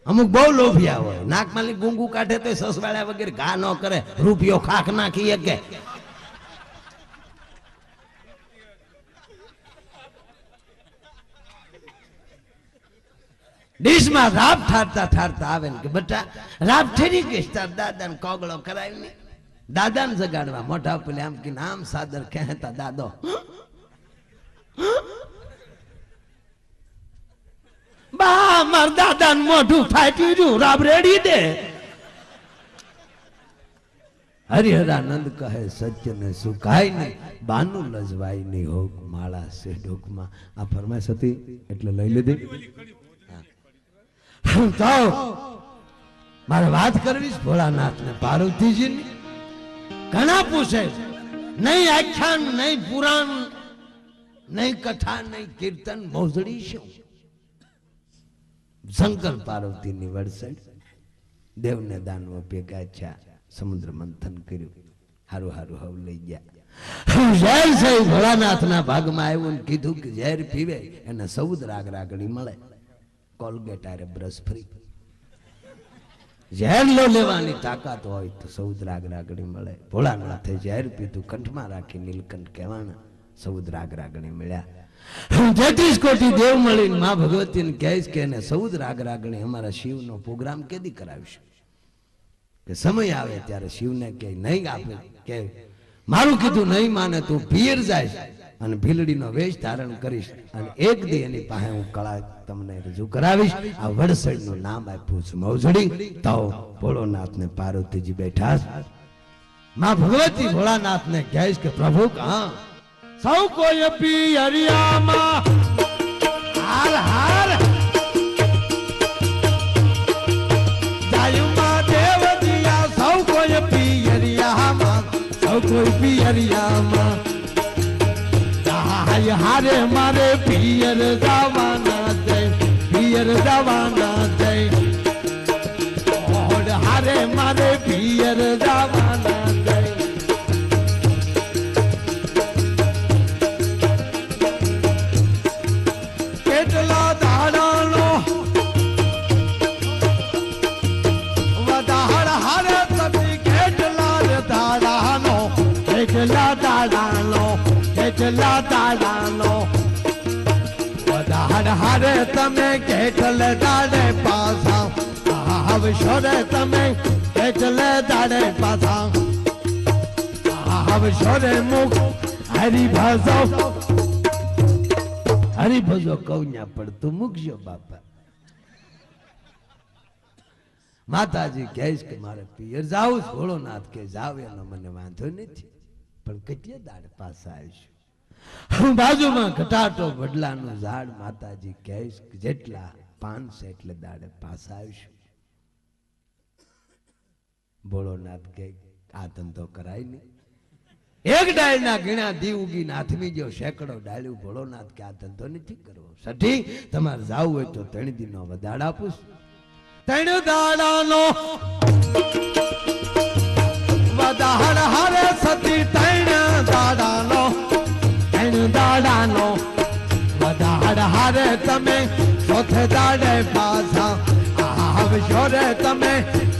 અમુક બહુ લોભિયા હોય, નાકમાં ગુંગુ કાઢે તો સસવાળ્યા વગેરે ઘા ન કરે, રૂપિયો ખાખ નાખી કે ડીશમાં રાબ ઠારતા ઠારતા આવે ને કે બટા રાબ ઠેરી ગઈશ, તાર દાદા ને કોગળો કરાવી ને દાદા ને જગાડવા મોઢા પેલે આમ કે આમ સાદર કહેતા દાદો બા માર દાદા ને મોઢું ફાટ્યું રહ્યું, રાબ રેડી દે. હરિહરાનંદ કહે સત્ય ને સુકાય નહીં, બાનું લજવાય નહીં હોક માળા સે ડોકમાં. આ ફરમાઈશ હતી એટલે લઈ લીધી. તો મારે વાત કરવી છે ભોળાનાથ ને પાર્વતીજી ની. ઘણા પૂછે નહીં આખ્યાન, નહીં પુરાણ, નહીં કથા, નહીં કીર્તન, મોજડી શું? શંકર પાર્વતી ની વડસડ દેવને દાનવો ભેગા છે, સમુદ્ર મંથન કર્યું, હારું હારું હવ લઈ ગયા. ઝેર છે ભોળાનાથ ના ભાગમાં આવ્યું ને કીધું કે ઝેર પીવે એને સૌદ રાગ રાગડી મળે, કોલગેટ આરે બ્રશ ફ્રી. ઝેર લો લેવાની તાકાત હોય તો સૌદ રાગ રાગડી મળે. ભોળાનાથે ઝેર પીધું, કંઠમાં રાખી નીલકંઠ કહેવાના, સૌદ રાગ રાગણી મળ્યા. 33 કોટી દેવ મળીને માં ભગવતીને કહેશ કે એને સૌદ રાગ રાગણી અમારા શિવનો પ્રોગ્રામ કેદી કરાવીશું, કે સમય આવે ત્યારે શિવને કે નહીં આપે, કે મારું કીધું નહીં માને તું પિયર જાય અને ભીલડીનો વેશ ધારણ કરીશ અને એક દી એની પાસે હું કળા તમને રજૂ કરાવીશ. આ વડસડ નું નામ આપ્યું છે મોજડી. તો ભોળોનાથ ને પાર્વતીજી બેઠા, માં ભગવતી ભોળાનાથ ને કહેશ કે પ્રભુ હા સૌ કોઈ પિયરિયામાં હાર હાર જાયુમાં દેવ દિયા, સૌ કોઈ પિયરિયામાં, સૌ કોઈ પિયરિયામાં હારે મારે પિયર જવાના જય, પિયર જવાના જય, હારે મારે પિયર જવાના જય. કેટલા દાડાનો વધાર હારે તમે, કેટલા દાડાનો, કેટલા દાડાનો, કેટલા દાડાનો વધાર હારે તમે, કેટલે દાડે પાછા આવશો રે તમે, કેટલે દાડે પાછા આવશો રે મુખ હરિભજો, હરિભજો કૌન્યા પડતું મૂકજો બાપા. માતાજી કહેશ કે મારે પિયર જાવું, ભોળોનાથ કે જાવ એનો મને વાંધો નથી, પણ કેટલે દાડે પાછા આવીશું. બાજુમાં ઘટાટો વડલાનું ઝાડ, માતાજી કહેશ જેટલા 500 એટલે દાડે પાછા આવીશું. ભોળોનાથ કે આ ધંધો કરાય નહીં. એક ડાળના ગીણા દી ઉગીને હાથમી ગયો, સેંકડો ડાળ્યું. ભોળોનાથ કે આ ધંધો નથી કરવો. સઠી તમારે જાવું હોય તો 3 દીનો વધાડ આપું. 3 દાડાનો વધાડ હારે સતી, 3 દાડાનો, 3 દાડાનો વધાડ હારે તમે, ચોથે દાડે પાછા આવશો રે તમે,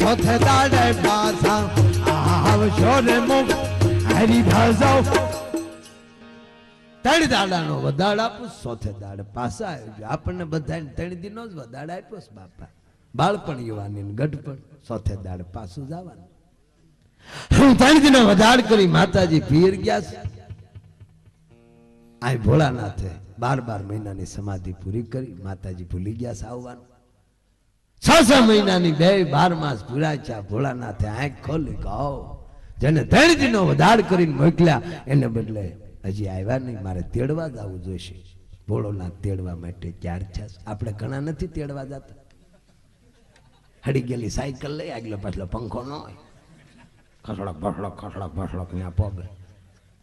ચોથે દાડે પાછા આવશો રે મુખ હરિભજો. 3 દાડાનો વધાડ આપું, ચોથે દાડે પાછા આવજો. આપણને બધાને 3 દીનો જ વધાડ આપ્યો છે બાપા. બાળપણ યુવાની ગઢપણ, ચોથે દાડે પાછું જવાનું. 3 દીનો વધાડ કરી માતાજી પિયર ગયા છે. આ ભોળાનાથે 12 મહિનાની સમાધિ પૂરી કરી. માતાજી ભૂલી ગયા છે આવવાનું. 6 મહિનાની 12 માસ પૂરા છે. ભોળાનાથે આંખ ખોલી કહો જેને 3 દીનો વધાડ કરીને મોકલ્યા એને બદલે હજી આવ્યા નહીં, મારે તેડવા જવું જોઈશે. ભોળોનાથ તેડવા માટે ક્યાર છે. આપણે ઘણા નથી તેડવા જતા. હડી ગયેલી સાયકલ લઈ આગલો પાછલો પંખો ન હોય, ખસડક ભસડક ખસડક ભસડક ત્યાં પગ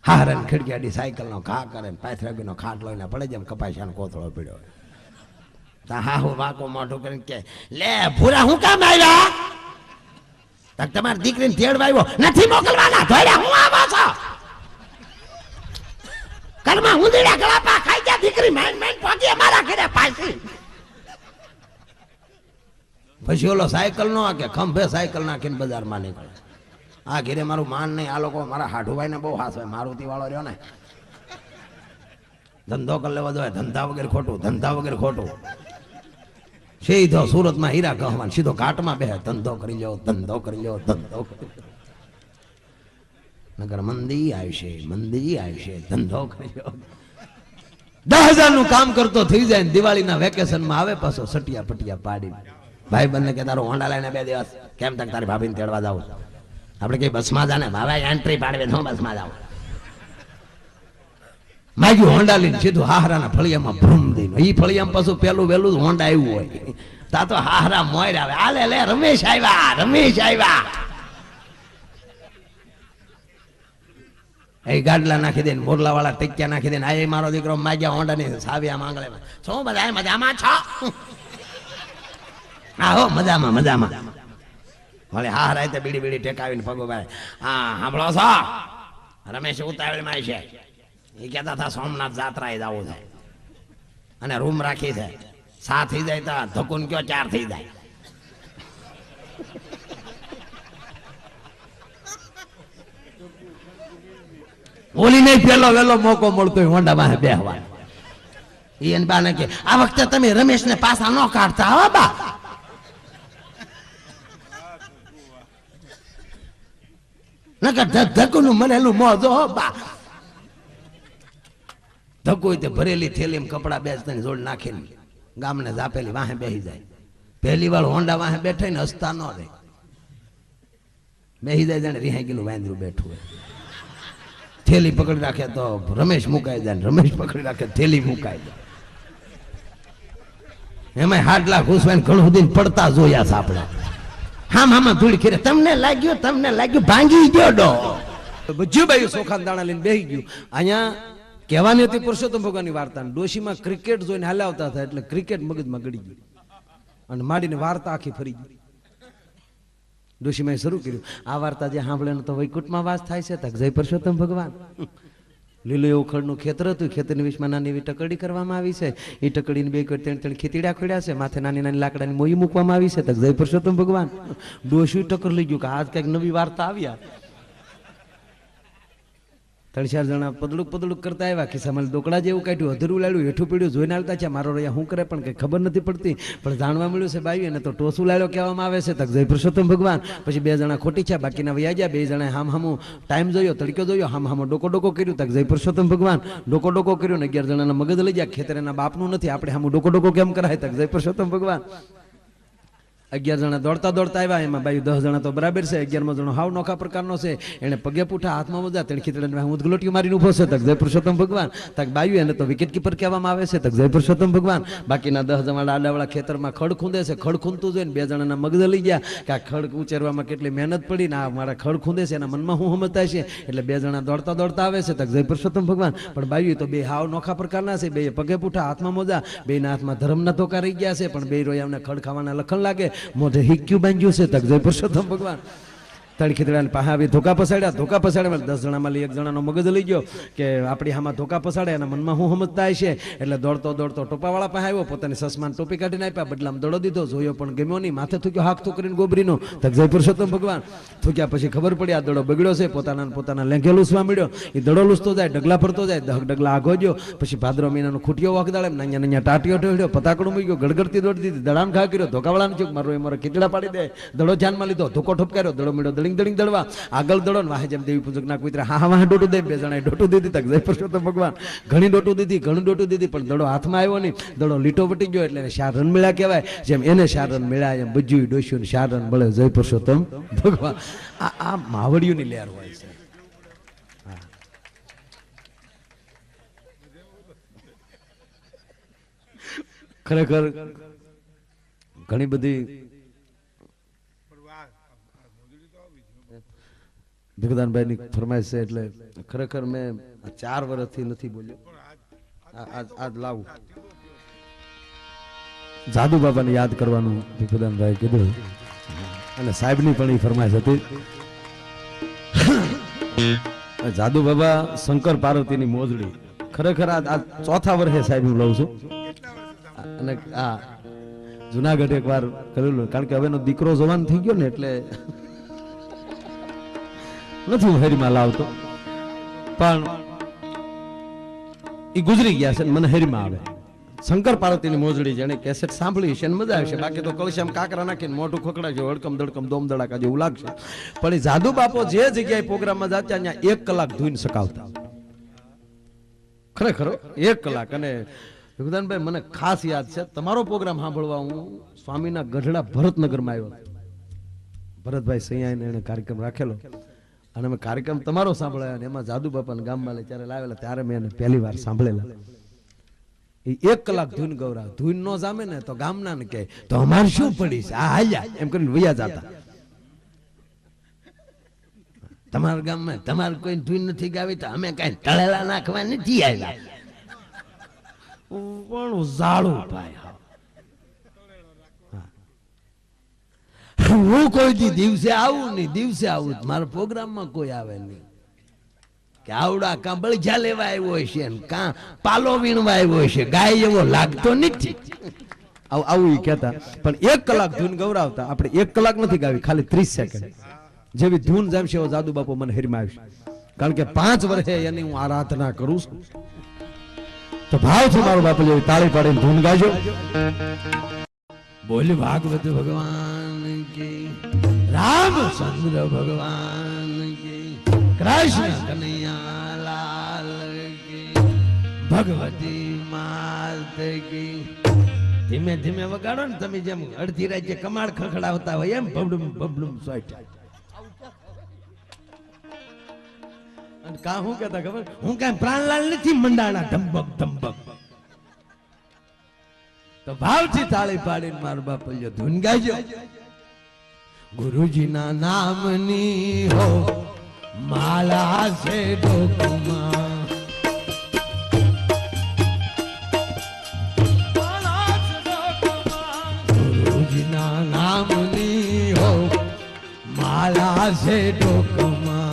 હારે ખીડકી સાયકલ નો ઘા કરે, પાથરાગી નો ખાટલો એને પડે જેમ કપાસિયાનો કોથળો પીડ્યો. હા હું વાકો મોઢું કરીને કે લે ભૂરા હું કામ આવ્યા? તમારી દીકરીને તેડવા આવ્યો નથી મોકલવાના, ધોડ્યા હું આવો છો ઘરમાં ઉંદીડા ગળાપા ખાઈ ગયા. દીકરી માઇન માઇન પહોંચી અમારા ઘરે પાછી. પછી ઓલો સાયકલ નો કે ખંભે સાયકલ નાખીને બજારમાં નીકળે. આ ઘેરે મારું માન નહીં. આ લોકો મારા હાઠુભાઈ ને બહુ હાથ હોય. મારુતિ વાળો રહ્યો ને, ધંધો કરી લેવો જોઈએ. ધંધા વગેરે ખોટું, ધંધા વગેરે ખોટું. સીધો સુરતમાં હીરા કહવાન, સીધો ઘાટમાં બેહે, ધંધો કરી લો, ધંધો કરી લો, ધંધો કરી લો. નગર મંદી આવશે, મંદી આવશે, ધંધો કરી લો. 10,000 નું કામ કરતો થઈ જાય ને દિવાળીના વેકેશન માં આવે પાછો સટિયા પટિયા પાડી. ભાઈ બંને કે તારો હોન્ડા લઈને 2 દિવસ કેમ તક તારી ભાભીને તેડવા જાવ. આપણે કઈ બસમાં જાને ભાવે એન્ટ્રી પાડવે તો બસમાં જાવ. માગ્યું હોન્ડા લઈને સીધું હાહરાના ફળિયામાં ભ્રમ દઈને. ઈ ફળિયામાં પાછું પેલું વેલું હોન્ડા આવ્યું હોય. તા તો હાહરા મોર આવે, આલે લે રમેશ આવ્યા, રમેશ આવ્યા. એ ગાડલા નાખી દે, મોરલા વાળા ટેક્યા નાખી દે. આ મારો દીકરો માગ્યા હોન્ડા ની સાવ્યા માંગલે. શું બધા મજામાં છો? આહો મજામાં મજામાં. ભલે હા રાતે બીડી બીડી ટેકાવીને પગો ભાઈ. હા સાંભળો છો, રમેશ ઉતાવળમાં છે. એ કહેતા હતા સોમનાથ જાત્રાએ જવું છે અને રૂમ રાખી છે. 7 થઈ જાય તો ધકુન કયો 4 થઈ જાય. ઓલી નહીં પેલો વેલો મોકો મળતો હોય હોન્ડામાં બેહવા. એને બાને કે આ વખતે તમે રમેશ ને પાછા ન કાઢતા હો બા. નકર ધકુનું મનેલું મોજો હો બા. ધક્કો તે ભરેલી થેલીમાં કપડા 2-3 જોડ નાખીને ગામને જાપેલી વાહે બેસી જાય. પહેલી વાર હોન્ડા વાહે બેઠે ને હસતા ન રહે. બેસી જાય જાણે રિહાઈ ગયેલું વાંદરું બેઠું હોય. થેલી પકડી રાખે તો રમેશ મુકાઈ જાય, રમેશ પકડી રાખે થેલી મુકાઈ જાય. એમાં હાડલા ઘૂસવાને ઘણું સુધી પડતા જોયા છે આપણે. હામાં ધૂળ ખીરે. તમને લાગ્યું ભાંગી ગયો ડો. બધું બાયું સોખાન દાણા લઈને બેસી ગયું. અહીંયા કહેવાની હતી પુરુષોત્તમ ભગવાનની વાર્તા. ડોશીમાં ક્રિકેટ જોઈને હલાવતા હતા એટલે ક્રિકેટ મગજમાં ગળી ગયું અને માંડીને વાર્તા આખી ફરી ગઈ. ડોશીમાં શરૂ કર્યું, આ વાર્તા જે સાંભળે તો વૈકુંઠમાં વાસ થાય છે. તક જય પુરુષોત્તમ ભગવાન. લીલું એવું ખડનું ખેતર હતું. ખેતરની વીસમાં નાની એવી ટકડી કરવામાં આવી છે. એ ટકડીને 2-3 ખેતીડા ખોડ્યા છે. માથે નાની નાની લાકડાની મોઈ મૂકવામાં આવી છે. તક જય પુરુષોત્તમ ભગવાન. ડોશી ટક્કર લઈ ગયું કે આજ કઈક નવી વાર્તા આવ્યા. 3-4 જણા પદડુક કરતા આવ્યા. ખિસ્સામાં દોકડા જેવું કાઢ્યું, અધરું લાડ્યું, હેઠું પીડ્યું. જોઈને આવતા છે મારો રહ્યા શું કરે પણ કઈ ખબર નથી પડતી. પણ જાણવા મળ્યું છે બાઈ એને તો ટોસું લાડ્યો કહેવામાં આવે છે. તક જય પુરુષોત્તમ ભગવાન. પછી 2 જણા ખોટી છે, બાકીના વયા ગયા. 2 જણા હામું ટાઈમ જોયો, તડક્યો જોયો, હામો ડોકો કર્યું. તક જય પુરુષોત્તમ ભગવાન. ડોકો કર્યું ને 11 જણાના મગજ લઈ ગયા. ખેતર એના બાપનું નથી, આપણે હામું ડોકો કેમ કરાય? તક જય પુરુષોત્તમ ભગવાન. 11 જણા દોડતા આવ્યા. એમાં બાયું 10 જણા તો બરાબર છે. 11મો જણો હાવ નોખા પ્રકારનો છે. એને પગે પૂઠા હાથમાં મજા તેણખી તેડે ઉદગલોટીઓ મારીને ઉભો છે. તક જય પુરુષોત્તમ ભગવાન. તક બાયું એને તો વિકેટ કીપર કહેવામાં આવે છે. તક જય પુરુષોત્તમ ભગવાન. બાકીના 10 જણા આડાવાળા ખેતરમાં ખડ ખૂંદે છે. ખડ ખૂંદતું જોઈને 2 જણાના મગજ લઈ ગયા કે આ ખડ ઉચેરવામાં કેટલી મહેનત પડી ને આ મારા ખડ ખૂંદે છે. એના મનમાં શું સમજતા છે એટલે 2 જણા દોડતા આવે છે. તક જય પુરુષોત્તમ ભગવાન. પણ બાયું તો 2 હાવ નોખા પ્રકારના છે. 2 પગે પૂઠા હાથમાં મોજા, 2ના હાથમાં ધર્મના ધોકા રહી ગયા છે. પણ 2 રોયામને ખડ ખાવાના લખણ લાગે. મોઢે હિક્યું બાંધ્યું છે. તક જય પુરુષોત્તમ ભગવાન. તળખીતડાને પાસે આવી ધોકા પસાડ્યા. 10 જણામાં 1 જણાનો મગજ લઈ ગયો કે આપણી આમાં ધોકા પસાડે. એના મનમાં શું સમજતા છે એટલે દોડતો ટોપાવાળા પાસે આવ્યો. પોતાની સસમાન ટોપી કાઢીને આપ્યા. બદલામાં દડો દીધો. જોયો પણ ગમ્યો નહીં. માથે થૂક્યો હાક થૂકરીને ગોબરીનો. તક જય પુરુષોત્તમ ભગવાન. થૂક્યા પછી ખબર પડી આ દડો બગડ્યો છે. પોતાના લેંઘે લૂસવા મળ્યો. એ દડો લૂસતો જાય, ડગલા ફરતો જાય, ડગલા આગો ગયો. પછી ભાદરો મહિનાનો ખૂટિયો વખદાડે, નાના ટાટીઓ ઢોળ્યો, પતાકડું મૂક્યો, ગડગડતી દોડી દીધી, દડામ ઘા કર્યો. ધોકાવાળાને ચૂક મારો ખીચડા પાડી દે. દડો ધ્યાનમાં લીધો, ધોકો ઠપકાર્યો. દડો મળ્યો દળિંગ દળવા. આગળ દડો ને વાહે જેમ દેવી પૂજક ના કુતરા હા વાહ ડોટું દે. 2 જણાએ ડોટું દીધી. તક જય પુરુષોત્તમ ભગવાન. ઘણી ડોટું દીધી પણ દડો હાથમાં આવ્યો નહીં. દડો લીટો વટી ગયો એટલે 4 રન મેળા કહેવાય. જેમ એને 4 રન મેળા એમ બજ્યું ડોસ્યું 4 રન મળે. જય પુરુષોત્તમ ભગવાન. આ માવડિયુંની લહેર હોય છે. ખરેખર ઘણી બધી ભીખદાનભાઈની ફરમાઈશ છે એટલે ખરેખર મેં 4 વર્ષથી નથી બોલ્યો. આજ લાવું જાદુ બાબાને યાદ કરવાનું ભીખદાનભાઈ કીધું અને સાહેબની પણ એ ફરમાઈશ હતી. જાદુ બાબા શંકર પાર્વતીની મોજડી. ખરેખર આ 4થા વર્ષે સાહેબ હું લઉં છું અને જુનાગઢ એક વાર કરેલું, કારણ કે હવેનો દીકરો જવાન થઈ ગયો ને એટલે નથી હું હેરીમાં લાવતો, પણ એ ગુજરી ગયા છે, મને હેરીમાં આવે. શંકર પાર્વતીની મોજડી જેને કેસેટ સાંભળી છે મજા આવશે, બાકી તો કળશામાં કાકરા નાખીને મોઢું ખોખડાશે, હડકમ દડકમ દોમ દડાકા જેવું લાગશે. પણ એ જાદુ બાપો જે જગ્યાએ પ્રોગ્રામમાં જતા ત્યાં 1 કલાક ધૂન સકાવતા, ખરેખર 1 કલાક. અને વિગદાનભાઈ મને ખાસ યાદ છે તમારો પ્રોગ્રામ સાંભળવા હું સ્વામીના ગઢડા ભરતનગરમાં આવ્યો. ભરતભાઈ સૈયાને એને કાર્યક્રમ રાખેલો અને અમે કાર્યક્રમ તમારો સાંભળ્યા અને એમાં જાદુ બાપાને ગામમાં લઈ ત્યારે લાવેલા, ત્યારે મેં એને પહેલી વાર સાંભળેલા. એ 1 કલાક ધૂન ગૌરાવ, ધૂન નો જામે ને તો ગામના ને કહે તો અમારે શું પડી છે, આ હાલ્યા એમ કરીને વયા જતા. તમારા ગામમાં તમારે કોઈ ધૂન નથી ગાવી તો અમે કઈ તળેલા નાખવા નથી આવ્યા, પણ ઝાડું ભાઈ. હું કોઈ દિવસે આવું નહીં, દિવસે આવું મારા પ્રોગ્રામમાં કોઈ આવે નહીં કે આવડા કાં બળજા લેવા આવ્યો છે ને કાં પાલો વીણવા આવ્યો છે, ગાય એવો લાગતો નથી, આવું કહેતા. પણ 1 કલાક ધૂન ગૌરાવતા. આપણે 1 કલાક નથી ગાવી, ખાલી 30 સેકન્ડ જેવી ધૂન જમશે એવો જાદુ બાપુ મને હેરીમાં આવશે, કારણ કે 5 વર્ષે એની હું આરાધના કરું છું. તો ભાવથી મારો બાપુ જેવી તાળી પાડીને ધૂન ગાજો. બોલ ભાગવત ભગવાન કી, રામચંદ્ર ભગવાન કી, કૃષ્ણ કનૈયા લાલ કી, ભગવતી માત કી. ધીમે ધીમે વગાડો ને તમે, જેમ અડધી રાતે કમાડ ખખડાવતા હોય એમ બબડુમ બબડુમ સોટ. અને કા હું કહેતા ખબર, હું કઈ પ્રાણલાલ નથી મંડાણા ધંબક ધંબક. તો ભાવથી તાળી પાડીને મારો બાપ ધૂન ગાજો. ગુરુજીના નામની હો માલા છે ડોકમાં, ગુરુજીના નામની હો માલા છે ડોકમાં.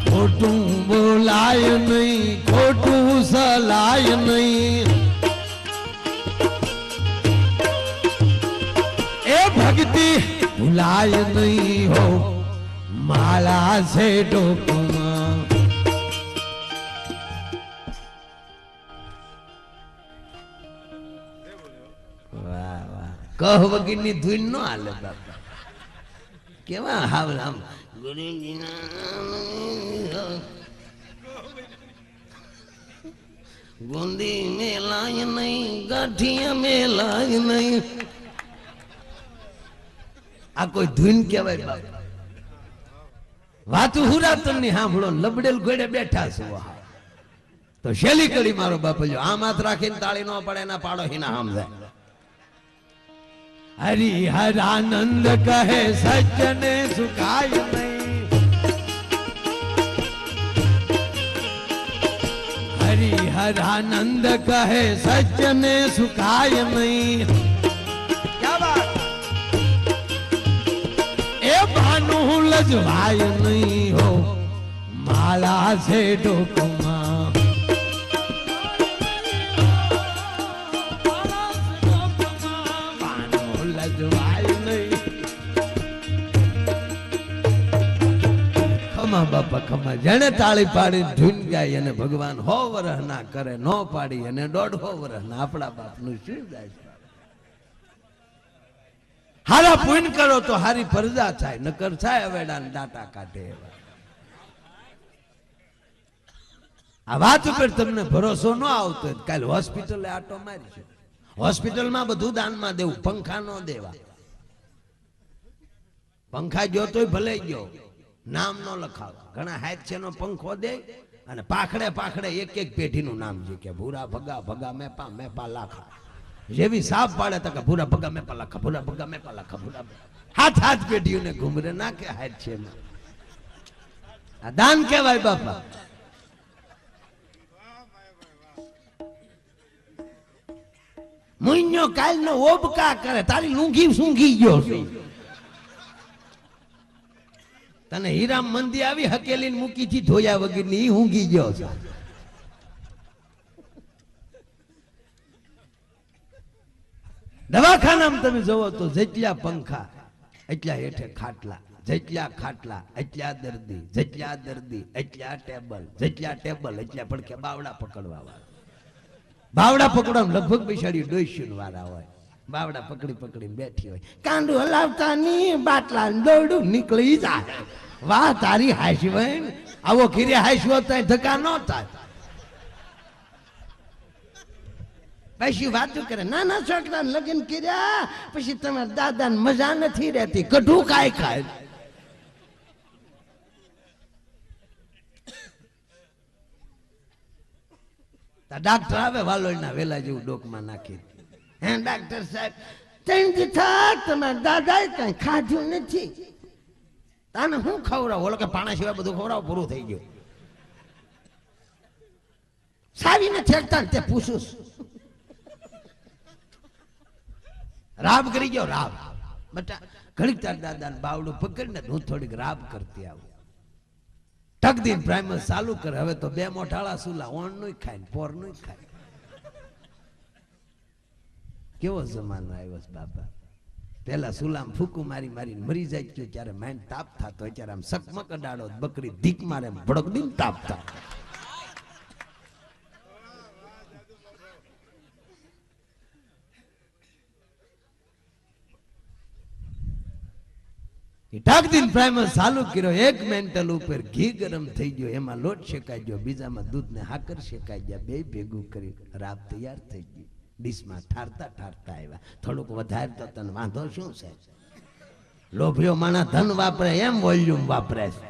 ખોટું બોલાય નહીં, ખોટું સલાય નહીં, એ ભક્તિ ભૂલાય નહીં હો માલા છે ડોકમાં. વાહ વાહ, કહ વગરની ધૂન નો હાલે બાપા, કેવા હાવ આમ ગુંદી મેલાય નહીં, ગાંઠિયા મેલાય નહીં. આ કોઈ ધૂન કહેવાય બાપા? વાતું હુરાતન ની સાંભળો, લબડેલ ઘોડે બેઠા છો. તો શેલી કડી મારો બાપા જો આમ હાથ રાખીને તાળી નો પડે એના પાડો હિના સમજાય. હરિહરાનંદ કહે સજ્જને સુખાય નહીં, હરિહરાનંદ કહે સજ્જને સુખાય નહીં. ક્યા વાત, એ ભાનું લજવાય નહીં હો માલા છે ડોકમાં. બાપા ખમા, જેને તાળી પાડી ધૂન ગાય અને ભગવાન 100 વર્ષ ના કરે, નો પાડી અને 150 વર્ષ ના. આપણા બાપ નું શું જાય છે? હારા પુણ્ય કરો તો હારી પ્રજા થાય, નકર થાય અવેડા દાટા કાઢે. આ વાત ઉપર તમને ભરોસો ન આવતો કાલે હોસ્પિટલે આટો મારી છે. હોસ્પિટલમાં બધું દાનમાં દેવું, પંખા નો દેવા. પંખા ગયો તોય ભલે ગયો, નામ નો લખાવ. ઘણા હાથ છે નો પંખો દે અને પાખડે પાખડે એક એક પેઢીનું નામ છે કે ભૂરા ભગા ભગા મેપા મેપા લાખા. જેવી સાપ પાડે તો કે ભૂરા ભગા મેપા લાખા, ભૂરા ભગા મેપા લાખા, ભૂરા હાથ હાથ પેઢીઓને ઘુમરે નાખે હાથ છે. આ દાન કહેવાય બાપા. મુન્યો કાલ નો ઓબકા કરે, તારી લૂંઘી સૂંઘી ગયો છે. તને હીરામ મંદી આવી હકેલી મૂકી થી ધોયા વગર ની ઊંઘી ગયો છે. દવાખાનામાં તમે જોવો તો જેટલા પંખા એટલા હેઠે ખાટલા, જેટલા ખાટલા એટલા દર્દી, જેટલા દર્દી એટલા ટેબલ, જેટલા ટેબલ એટલા પડકે બાવડા પકડવા વાળા. બાવડા પકડવા લગભગ બેસાડી 200 વાળા હોય. બાવડા પકડી પકડીને બેઠી હોય, કાંડું હલાવતા ની બાટલા દોડું નીકળી જાય. વાહ તારી હાશી, આવો ઘીરે હાશ્યો થાય ધક્કા ન થાય. પછી વાતો કરે, નાના છોકરા લગ્ન કર્યા પછી તમારા દાદા ને મજા નથી રહેતી, કઢું કાય ખાય. ડાક્ટર આવે વાલોડના વેલા જેવું ડોકમાં નાખી, હે ડાક્ટર સાહેબ 3 દી તમારા દાદાએ કઈ ખાધું નથી, તાને હું ખવડાવ? ઓલો કે પાણા સિવાય બધું ખવડાવ, પૂરું થઈ ગયું. સારી નથી એકતા તે પૂછું, રાબ કરી ગયો રાબ. બટા ઘડીક તાર દાદાને બાવડું પકડીને હું થોડીક રાબ કરતી આવું. ટકદીન પ્રાઇમર ચાલુ કરે. હવે તો 2 મોઠાળા સુલા, ઓણ નું ખાય ને પોર નું ખાય. કેવો જમાનો આવ્યો છે બાપા. પેલા સુલામ ફૂકું મારી મારીને મરી જાય છે, ત્યારે માઇન્ડ તાપ થતો, ત્યારે આમ સકમક અડાડો, બકરી ધીક મારે ભડકડીને તાપ થાય. ટાકદીન પ્રાઇમર ચાલુ કર્યો. 1 મેન્ટલ ઉપર ઘી ગરમ થઈ ગયો, એમાં લોટ શેકાઈ ગયો, બીજામાં દૂધ ને હાકર શેકાઈ ગયા, 2 ભેગું કરી રાબ તૈયાર થઈ ગઈ. ડીશમાં ઠારતા ઠારતા આવ્યા. થોડુંક વધારે તો તને વાંધો શું છે? લોભીઓ માણા ધન વાપરે એમ વોલ્યુમ વાપરે છે.